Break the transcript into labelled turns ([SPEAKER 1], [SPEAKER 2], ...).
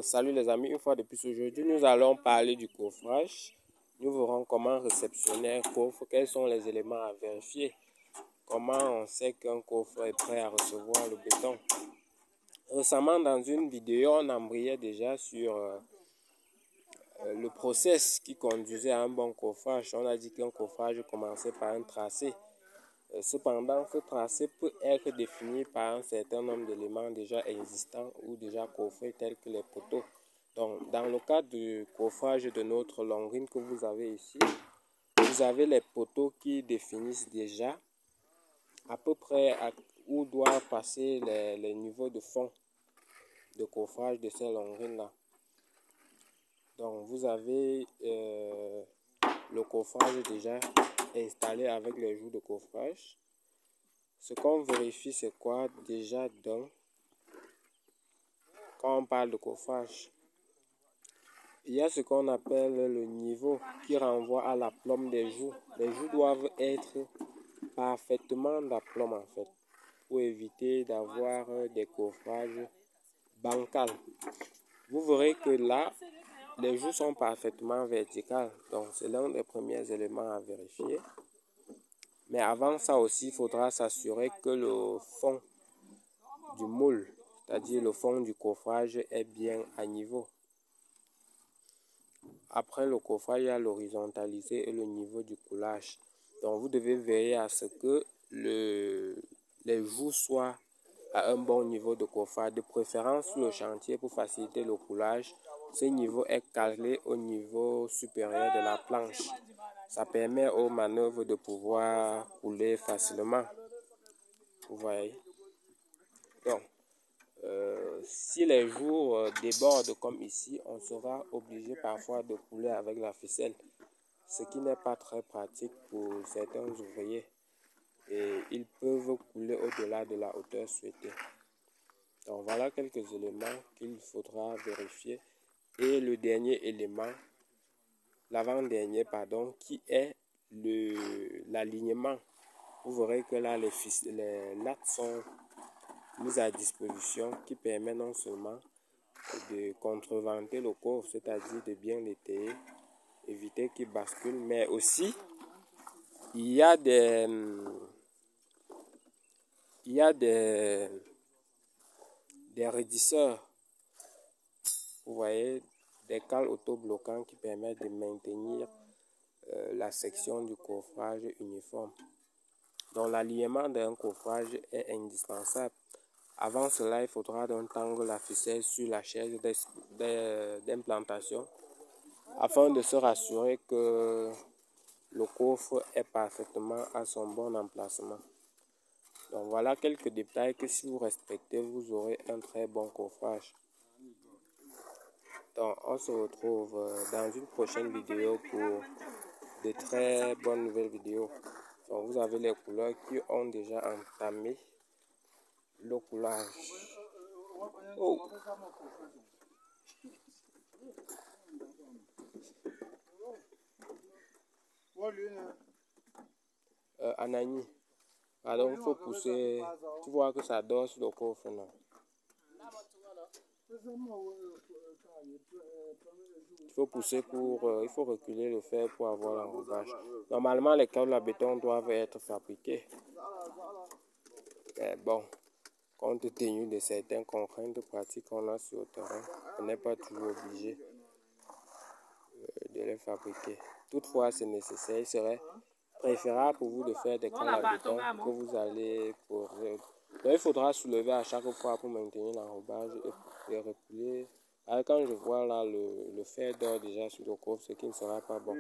[SPEAKER 1] Salut les amis, une fois de plus aujourd'hui, nous allons parler du coffrage. Nous verrons comment réceptionner un coffre, quels sont les éléments à vérifier, comment on sait qu'un coffre est prêt à recevoir le béton. Récemment, dans une vidéo, on embrayait déjà sur le process qui conduisait à un bon coffrage. On a dit qu'un coffrage commençait par un tracé. Cependant, ce tracé peut être défini par un certain nombre d'éléments déjà existants ou déjà coffrés tels que les poteaux. Donc, dans le cas du coffrage de notre longrine que vous avez ici, vous avez les poteaux qui définissent déjà à peu près où doivent passer les niveaux de fond de coffrage de ces longrines-là. Donc, vous avez le coffrage déjà installé avec les joues de coffrage. Ce qu'on vérifie, c'est quoi déjà quand on parle de coffrage? Il y a ce qu'on appelle le niveau qui renvoie à l'aplomb des joues. Les joues doivent être parfaitement d'aplomb en fait, pour éviter d'avoir des coffrages bancals. Vous verrez que là, les joues sont parfaitement verticales. Donc c'est l'un des premiers éléments à vérifier. Mais avant ça aussi, il faudra s'assurer que le fond du moule, c'est-à-dire le fond du coffrage, est bien à niveau. Après le coffrage, il y a l'horizontalité et le niveau du coulage. Donc vous devez veiller à ce que les joues soient à un bon niveau de coffrage, de préférence sur le chantier pour faciliter le coulage. Ce niveau est calé au niveau supérieur de la planche. Ça permet aux manœuvres de pouvoir couler facilement. Vous voyez. Donc, si les joues débordent comme ici, on sera obligé parfois de couler avec la ficelle, ce qui n'est pas très pratique pour certains ouvriers. Et ils peuvent couler au-delà de la hauteur souhaitée. Donc voilà quelques éléments qu'il faudra vérifier. Et le dernier élément, l'avant-dernier pardon, qui est l'alignement. Vous verrez que là les lattes sont mises à disposition qui permet non seulement de contreventer le coffre, c'est-à-dire de bien l'étayer, éviter qu'il bascule, mais aussi il y a des raidisseurs, vous voyez, des cales autobloquants qui permettent de maintenir la section du coffrage uniforme. Donc l'alignement d'un coffrage est indispensable. Avant cela, il faudra donc tendre la ficelle sur la chaise d'implantation afin de se rassurer que le coffre est parfaitement à son bon emplacement. Donc voilà quelques détails que si vous respectez, vous aurez un très bon coffrage. Donc on se retrouve dans une prochaine vidéo pour de très bonnes nouvelles vidéos. Donc vous avez les couleurs qui ont déjà entamé le coulage. Oh. Anani, alors il faut pousser, tu vois que ça dort sur le coffre, non? Il faut pousser il faut reculer le fer pour avoir l'enrobage. Normalement, les câbles à béton doivent être fabriqués. Mais bon, compte tenu de certaines contraintes pratiques qu'on a sur le terrain, on n'est pas toujours obligé de les fabriquer. Toutefois, c'est nécessaire. Il serait préférable pour vous de faire des câbles à béton que vous allez pour. Donc, il faudra soulever à chaque fois pour maintenir l'enrobage et reculer. Alors, quand je vois là le fer d'or déjà sur le coffre, ce qui ne sera pas bon.